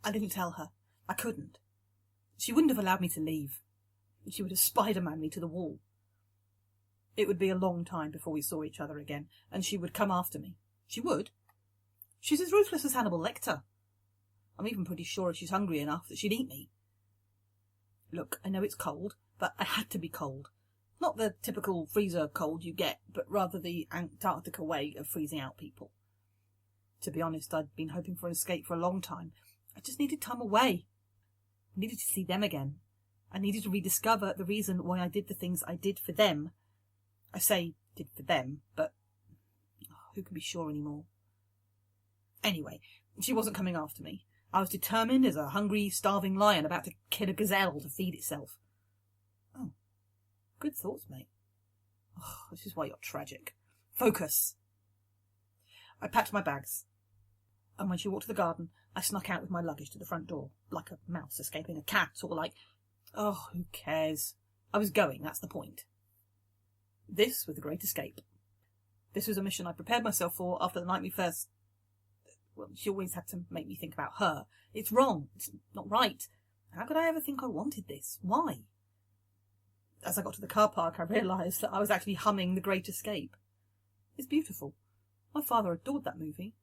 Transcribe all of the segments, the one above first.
I didn't tell her. I couldn't. She wouldn't have allowed me to leave. She would have Spider-Man me to the wall. It would be a long time before we saw each other again, and she would come after me. She would. She's as ruthless as Hannibal Lecter. I'm even pretty sure if she's hungry enough that she'd eat me. Look, I know it's cold, but I had to be cold. Not the typical freezer cold you get, but rather the Antarctica way of freezing out people. To be honest, I'd been hoping for an escape for a long time. I just needed time away. I needed to see them again. I needed to rediscover the reason why I did the things I did for them. I say did for them, but who can be sure anymore? Anyway, she wasn't coming after me. I was determined as a hungry, starving lion about to kill a gazelle to feed itself. Oh, good thoughts, mate. Oh, this is why you're tragic. Focus. I packed my bags, and when she walked to the garden, I snuck out with my luggage to the front door, like a mouse escaping a cat, or like, oh, who cares? I was going, that's the point. This was the great escape. This was a mission I prepared myself for after the night we first... Well, she always had to make me think about her. It's wrong. It's not right. How could I ever think I wanted this? Why? As I got to the car park, I realised that I was actually humming The Great Escape. It's beautiful. My father adored that movie.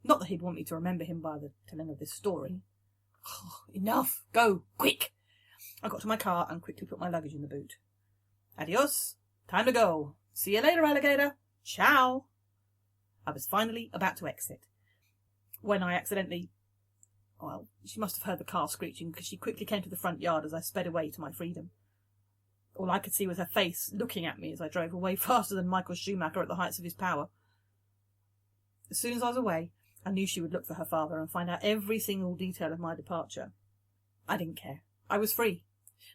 Not that he'd want me to remember him by the telling of this story. Oh, enough! Go! Quick! I got to my car and quickly put my luggage in the boot. Adios! Time to go! See you later, alligator! Ciao! I was finally about to exit, when I accidentally... Well, she must have heard the car screeching, because she quickly came to the front yard as I sped away to my freedom. All I could see was her face looking at me as I drove away faster than Michael Schumacher at the heights of his power. As soon as I was away, I knew she would look for her father and find out every single detail of my departure. I didn't care. I was free.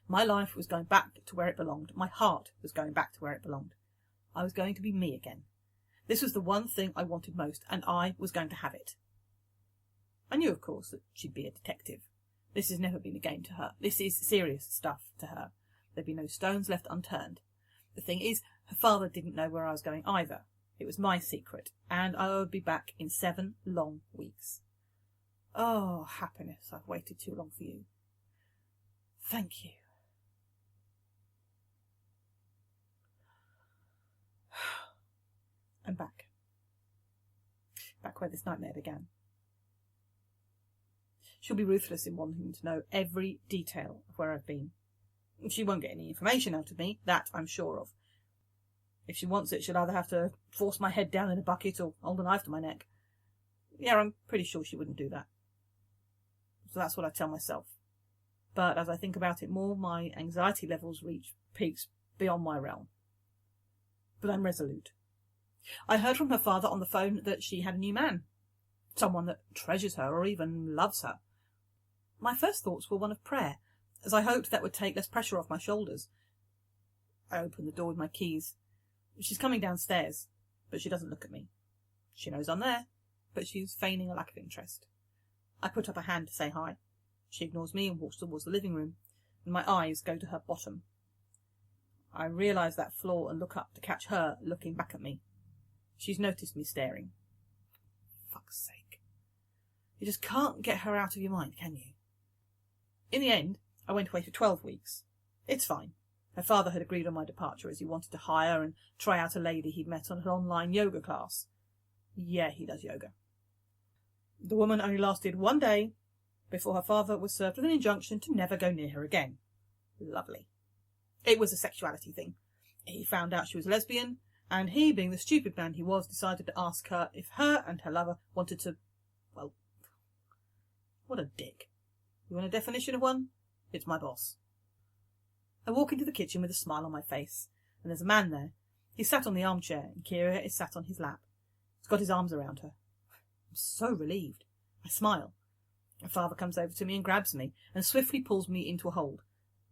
My life was going back to where it belonged. My heart was going back to where it belonged. I was going to be me again. This was the one thing I wanted most, and I was going to have it. I knew, of course, that she'd be a detective. This has never been a game to her. This is serious stuff to her. There'd be no stones left unturned. The thing is, her father didn't know where I was going either. It was my secret, and I would be back in 7 long weeks. Oh, happiness, I've waited too long for you. Thank you. I'm back. Back where this nightmare began. She'll be ruthless in wanting to know every detail of where I've been. She won't get any information out of me, that I'm sure of. If she wants it, she'll either have to force my head down in a bucket or hold a knife to my neck. Yeah, I'm pretty sure she wouldn't do that. So that's what I tell myself. But as I think about it more, my anxiety levels reach peaks beyond my realm. But I'm resolute. I heard from her father on the phone that she had a new man. Someone that treasures her or even loves her. My first thoughts were one of prayer, as I hoped that would take less pressure off my shoulders. I opened the door with my keys. She's coming downstairs, but she doesn't look at me. She knows I'm there, but she's feigning a lack of interest. I put up a hand to say hi. She ignores me and walks towards the living room, and my eyes go to her bottom. I realise that flaw and look up to catch her looking back at me. She's noticed me staring. Fuck's sake. You just can't get her out of your mind, can you? In the end, I went away for 12 weeks. It's fine. Her father had agreed on my departure as he wanted to hire and try out a lady he'd met on an online yoga class. Yeah, he does yoga. The woman only lasted 1 day before her father was served with an injunction to never go near her again. Lovely. It was a sexuality thing. He found out she was lesbian, and he, being the stupid man he was, decided to ask her if her and her lover wanted to... Well, what a dick. You want a definition of one? It's my boss. I walk into the kitchen with a smile on my face, and there's a man there. He's sat on the armchair, and Kiera is sat on his lap. He's got his arms around her. I'm so relieved. I smile. Her father comes over to me and grabs me, and swiftly pulls me into a hold.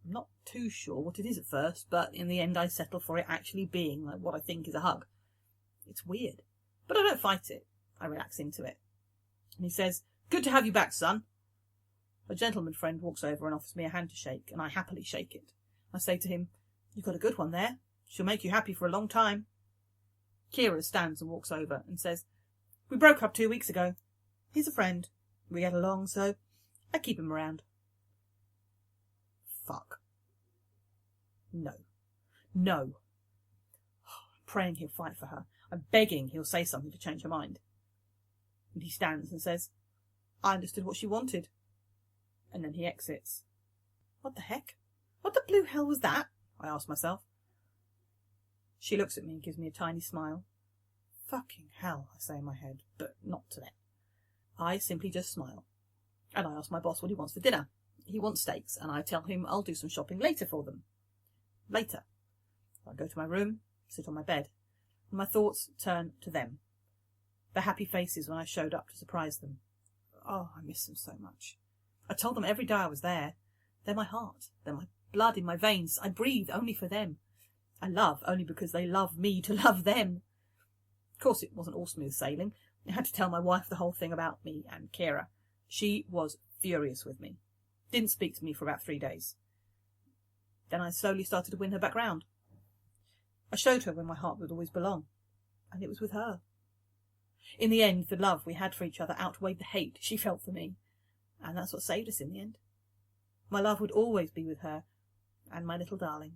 I'm not too sure what it is at first, but in the end I settle for it actually being like what I think is a hug. It's weird, but I don't fight it. I relax into it. And he says, "Good to have you back, son." A gentleman friend walks over and offers me a hand to shake, and I happily shake it. I say to him, "You've got a good one there. She'll make you happy for a long time." Kiera stands and walks over and says, "We broke up 2 weeks ago. He's a friend. We get along, so I keep him around. Fuck. No. No. I'm praying he'll fight for her. I'm begging he'll say something to change her mind. And he stands and says, I understood what she wanted. And then he exits. What the heck? What the blue hell was that? I ask myself. She looks at me and gives me a tiny smile. Fucking hell, I say in my head, but not to them. I simply just smile. And I ask my boss what he wants for dinner. He wants steaks, and I tell him I'll do some shopping later for them. Later. I go to my room, sit on my bed, and my thoughts turn to them. The happy faces when I showed up to surprise them. Oh, I miss them so much. I told them every day I was there. They're my heart. They're my blood in my veins. I breathe only for them. I love only because they love me to love them. Of course, it wasn't all smooth sailing. I had to tell my wife the whole thing about me and Kiera. She was furious with me. Didn't speak to me for about 3 days. Then I slowly started to win her back round. I showed her where my heart would always belong, and it was with her. In the end, the love we had for each other outweighed the hate she felt for me, and that's what saved us in the end. My love would always be with her and my little darling.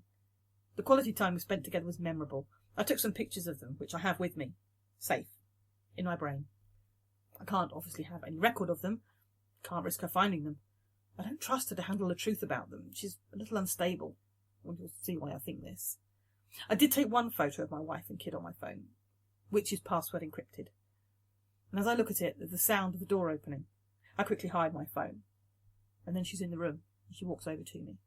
The quality time we spent together was memorable. I took some pictures of them, which I have with me, safe, in my brain. I can't obviously have any record of them. Can't risk her finding them. I don't trust her to handle the truth about them. She's a little unstable. Well, you'll see why I think this. I did take one photo of my wife and kid on my phone, which is password encrypted. And as I look at it, there's the sound of the door opening. I quickly hide my phone. And then she's in the room, and she walks over to me.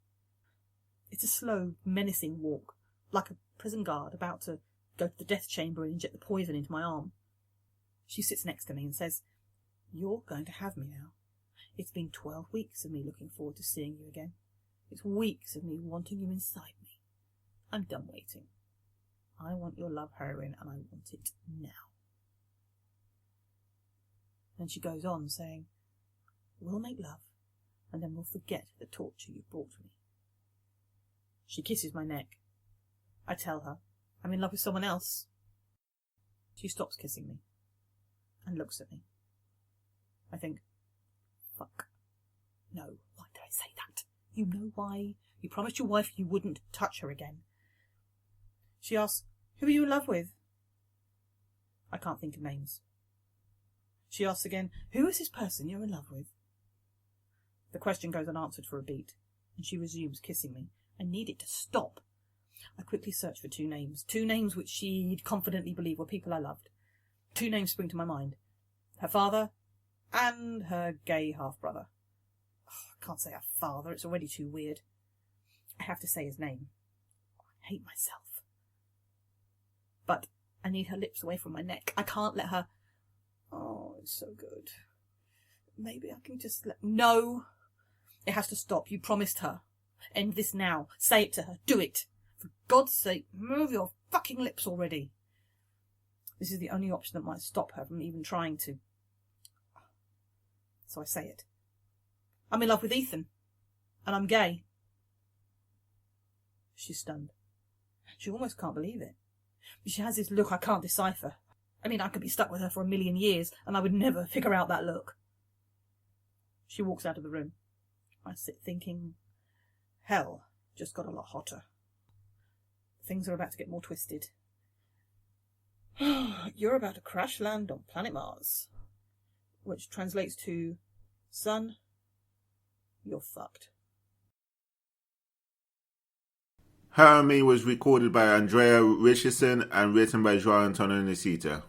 It's a slow, menacing walk, like a prison guard about to go to the death chamber and inject the poison into my arm. She sits next to me and says, You're going to have me now. It's been 12 weeks of me looking forward to seeing you again. It's weeks of me wanting you inside me. I'm done waiting. I want your love heroin, and I want it now. Then she goes on, saying, We'll make love, and then we'll forget the torture you brought me. She kisses my neck. I tell her I'm in love with someone else. She stops kissing me and looks at me. I think, fuck. No, why did I say that? You know why? You promised your wife you wouldn't touch her again. She asks, Who are you in love with? I can't think of names. She asks again, Who is this person you're in love with? The question goes unanswered for a beat, and she resumes kissing me. I need it to stop. I quickly search for 2 names which she'd confidently believe were people I loved. 2 names spring to my mind. Her father and her gay half-brother. I can't say her father, it's already too weird. I have to say his name. I hate myself. But I need her lips away from my neck. I can't let her... Oh, it's so good. Maybe I can just let... No! It has to stop. You promised her. End this now. Say it to her. Do it. For God's sake, move your fucking lips already. This is the only option that might stop her from even trying to. So I say it. I'm in love with Ethan. And I'm gay. She's stunned. She almost can't believe it. She has this look I can't decipher. I mean, I could be stuck with her for 1,000,000 years, and I would never figure out that look. She walks out of the room. I sit thinking, hell just got a lot hotter. Things are about to get more twisted. You're about to crash land on planet Mars. Which translates to, son, you're fucked. Her and Me was recorded by Andrea, Richardson and written by Joao and Nsita.